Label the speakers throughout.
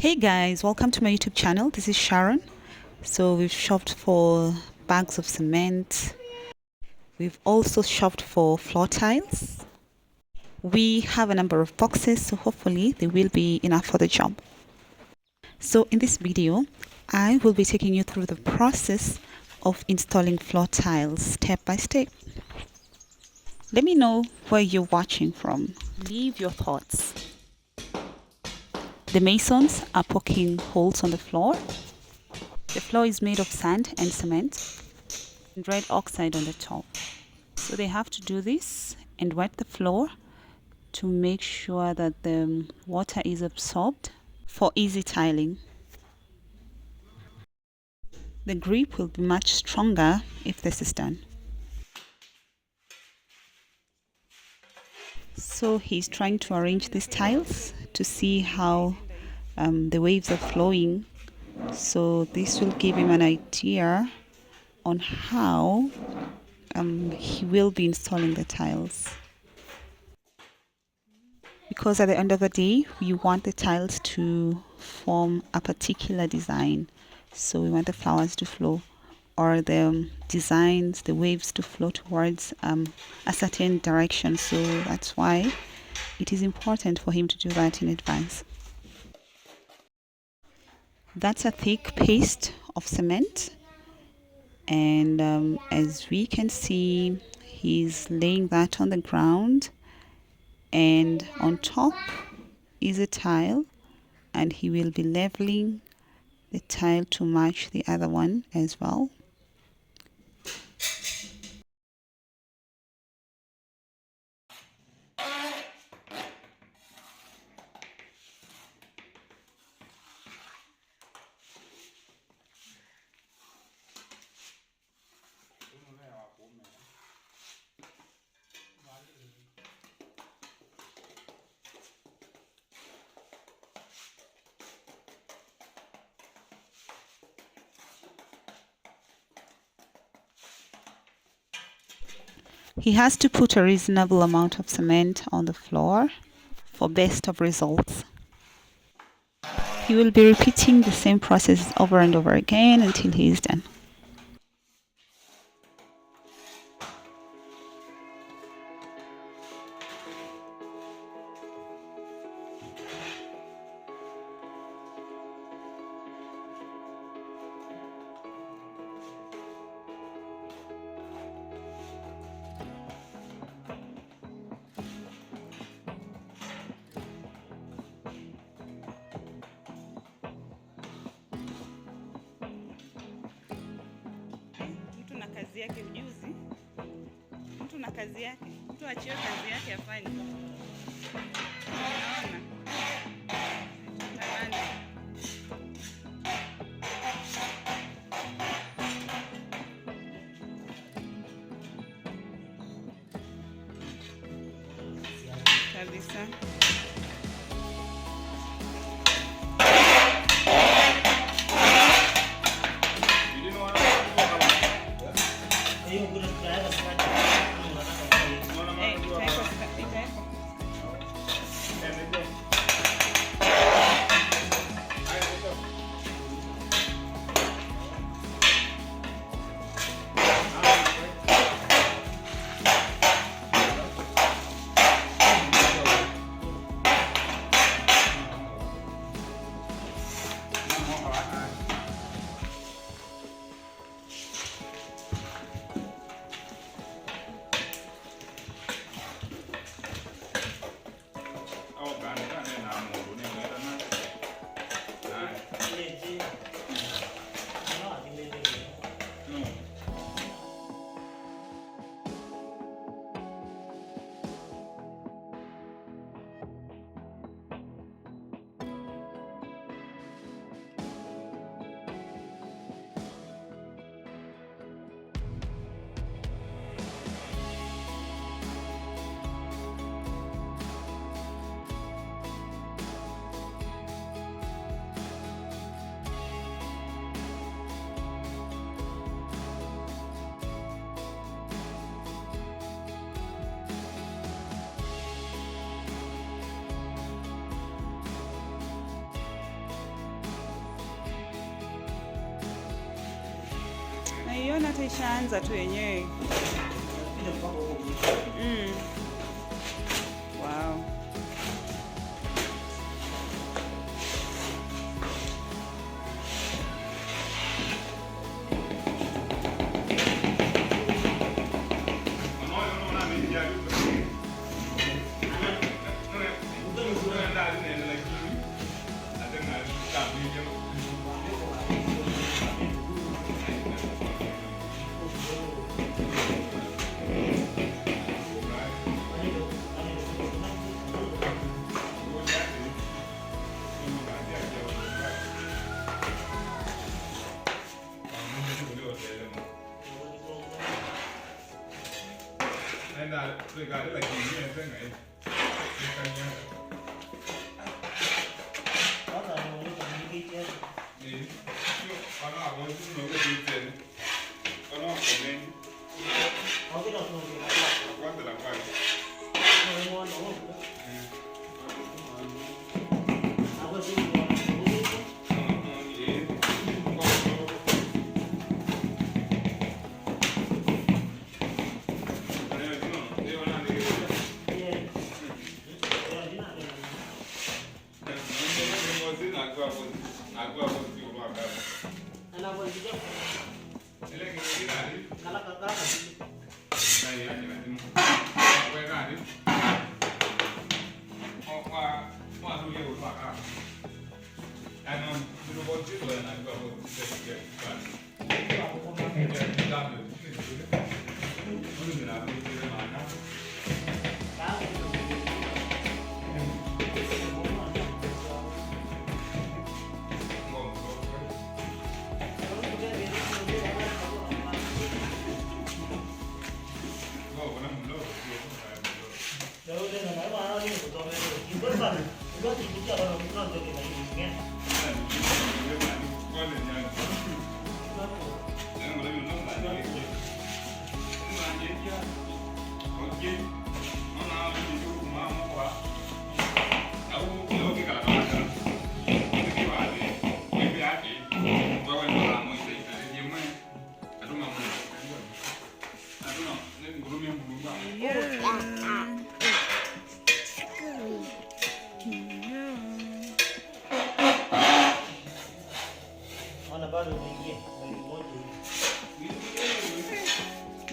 Speaker 1: Hey guys, welcome to my YouTube channel. This is Sharon. So we've shopped for bags of cement. We've also shopped for floor tiles. We have a number of boxes, so hopefully they will be enough for the job. So in this video, I will be taking you through the process of installing floor tiles step by step. Let me know where you're watching from. Leave your thoughts. The masons are poking holes on the floor. The floor is made of sand and cement and red oxide on the top. So they have to do this and wet the floor to make sure that the water is absorbed for easy tiling. The grip will be much stronger if this is done. So he's trying to arrange these tiles to see how the waves are flowing. So this will give him an idea on how he will be installing the tiles. Because at the end of the day, we want the tiles to form a particular design. So we want the flowers to flow, or the designs, the waves to flow towards a certain direction. So that's why it is important for him to do that in advance. That's a thick paste of cement. And as we can see, he's laying that on the ground. And on top is a tile, and he will be leveling the tile to match the other one as well. He has to put a reasonable amount of cement on the floor for best of results. He will be repeating the same process over and over again until he is done. Mtu na kazi yake ujuzi. Mtu na kazi yake. Mtu achie kazi yake afanye. Unaona? Tamani. Kabisa. Naiona hata ishaanza tu yenyewe. Wow.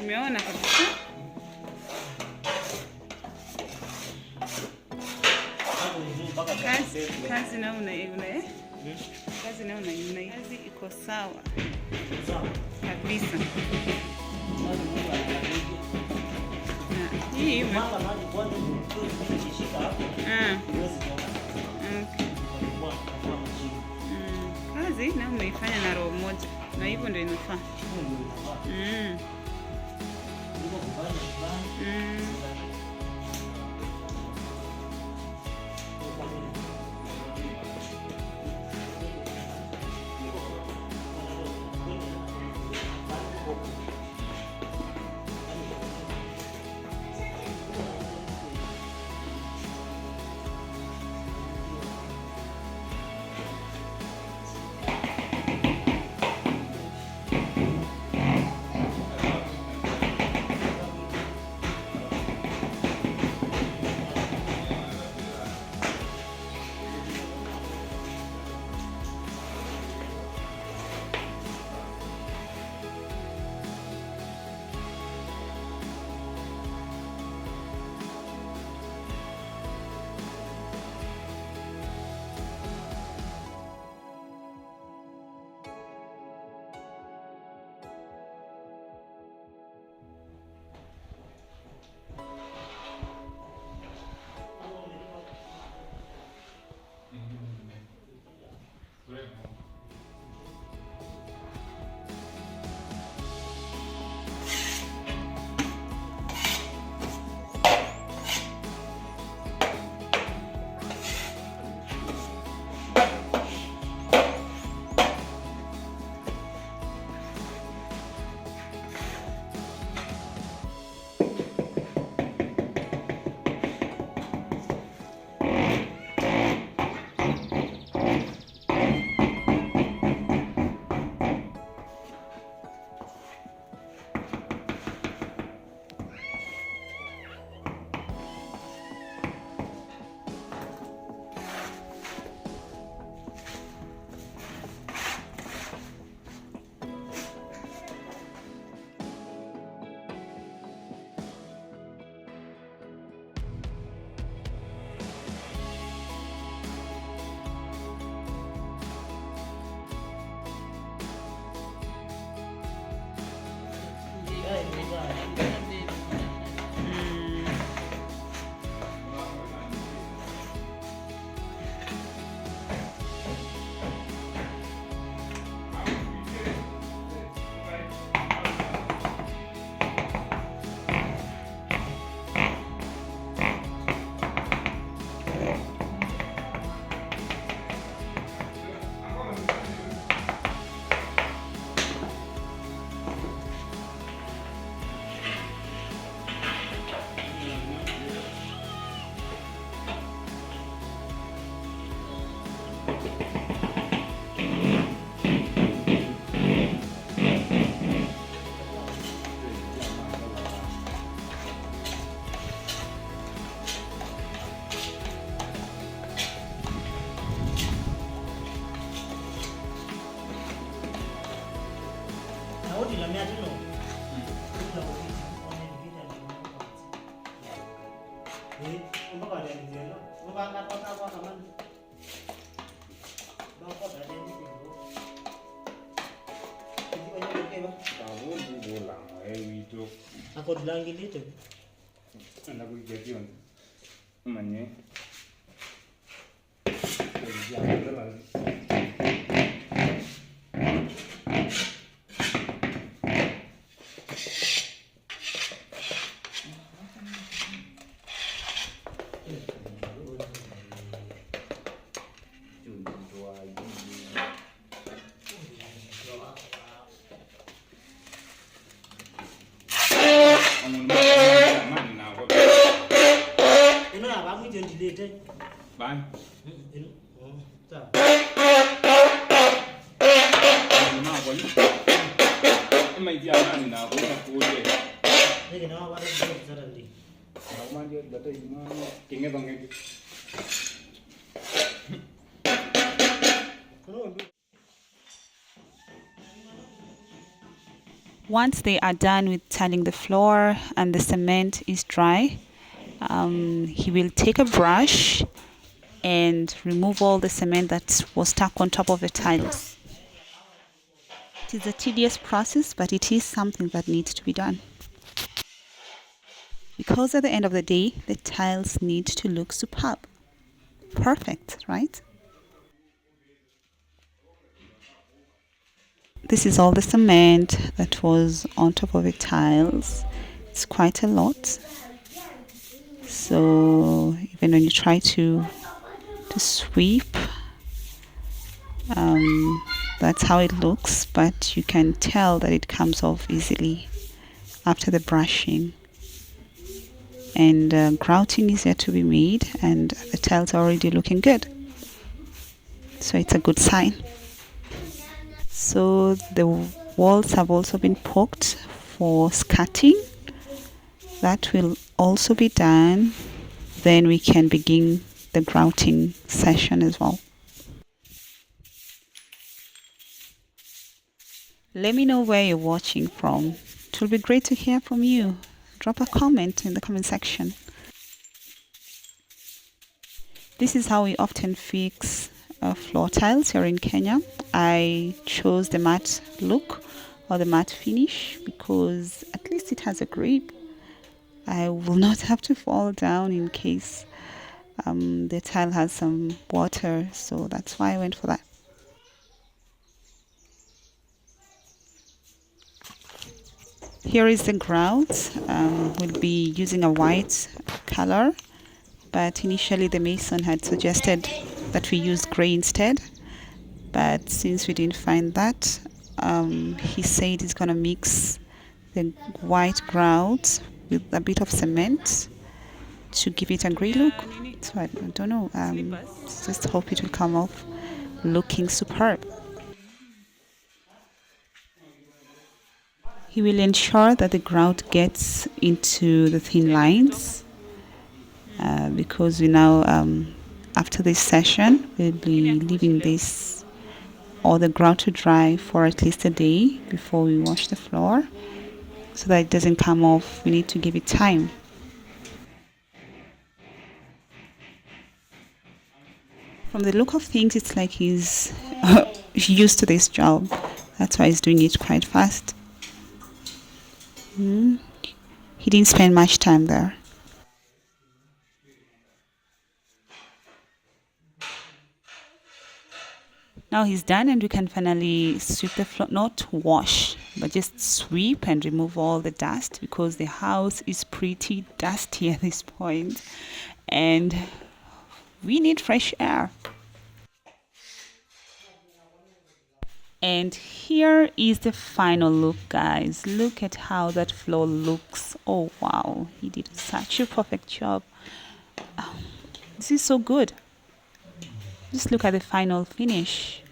Speaker 1: Umeona kabisa. Kazi na kazi iko sawa kabisa. Hii kazi na umeifanya na roho moja, na hivyo ndio inafaa.
Speaker 2: Aku bilang gitu.
Speaker 3: Anda boleh jadi on, mana?
Speaker 2: Ini apa? Kamu jangan dilihat.
Speaker 3: Bang,
Speaker 2: Ini. Tak.
Speaker 3: mana kau ni? Emang dia mana nak kau nak kau je?
Speaker 2: Ini kenapa ada di sana di?
Speaker 3: Aku mana dia data ini mana? Kengnya bang ni.
Speaker 1: Once they are done with tiling the floor and the cement is dry, he will take a brush and remove all the cement that was stuck on top of the tiles. It is a tedious process, but it is something that needs to be done. Because at the end of the day, the tiles need to look superb. Perfect, right? This is all the cement that was on top of the tiles. It's quite a lot. So even when you try to sweep, that's how it looks, but you can tell that it comes off easily after the brushing. And grouting is yet to be made, and the tiles are already looking good, so it's a good sign. So the walls have also been poked for skirting. That will also be done. Then we can begin the grouting session as well. Let me know where you're watching from. It will be great to hear from you. Drop a comment in the comment section. This is how we often fix floor tiles here in Kenya. I chose the matte look or the matte finish because at least it has a grip. I will not have to fall down in case the tile has some water, so that's why I went for that. Here is the grout. We'll be using a white color, but initially the mason had suggested that we use gray instead, but since we didn't find that, he said he's gonna mix the white grout with a bit of cement to give it a gray look. So I don't know, just hope it will come off looking superb. He will ensure that the grout gets into the thin lines because we now, after this session, we'll be leaving this or the grout to dry for at least a day before we wash the floor so that it doesn't come off. We need to give it time. From the look of things, it's like he's used to this job. That's why he's doing it quite fast. He didn't spend much time there. Now he's done and we can finally sweep the floor, not wash, but just sweep and remove all the dust because the house is pretty dusty at this point and we need fresh air. And here is the final look, guys. Look at how that floor looks. Oh wow, he did such a perfect job. This is so good. Just look at the final finish.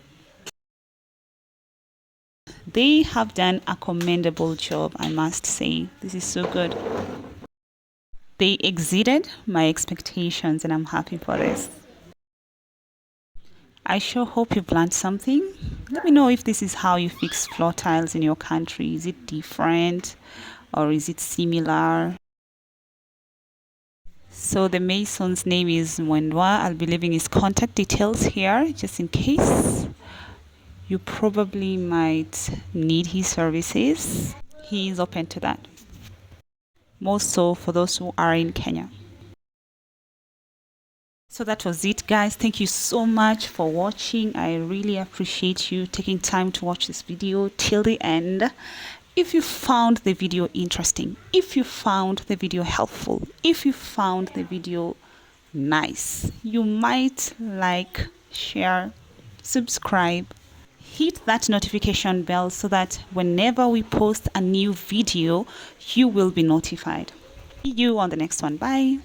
Speaker 1: They have done a commendable job, I must say. This is so good. They exceeded my expectations and I'm happy for this. I sure hope you've learned something. Let me know if this is how you fix floor tiles in your country. Is it different or is it similar? So the mason's name is Mwendwa. I'll be leaving his contact details here just in case you probably might need his services. He is open to that, more so for those who are in Kenya. So that was it, guys. Thank you so much for watching. I really appreciate you taking time to watch this video till the end. If you found the video interesting, if you found the video helpful, if you found the video nice, you might like, share, subscribe, hit that notification bell so that whenever we post a new video, you will be notified. See you on the next one. Bye.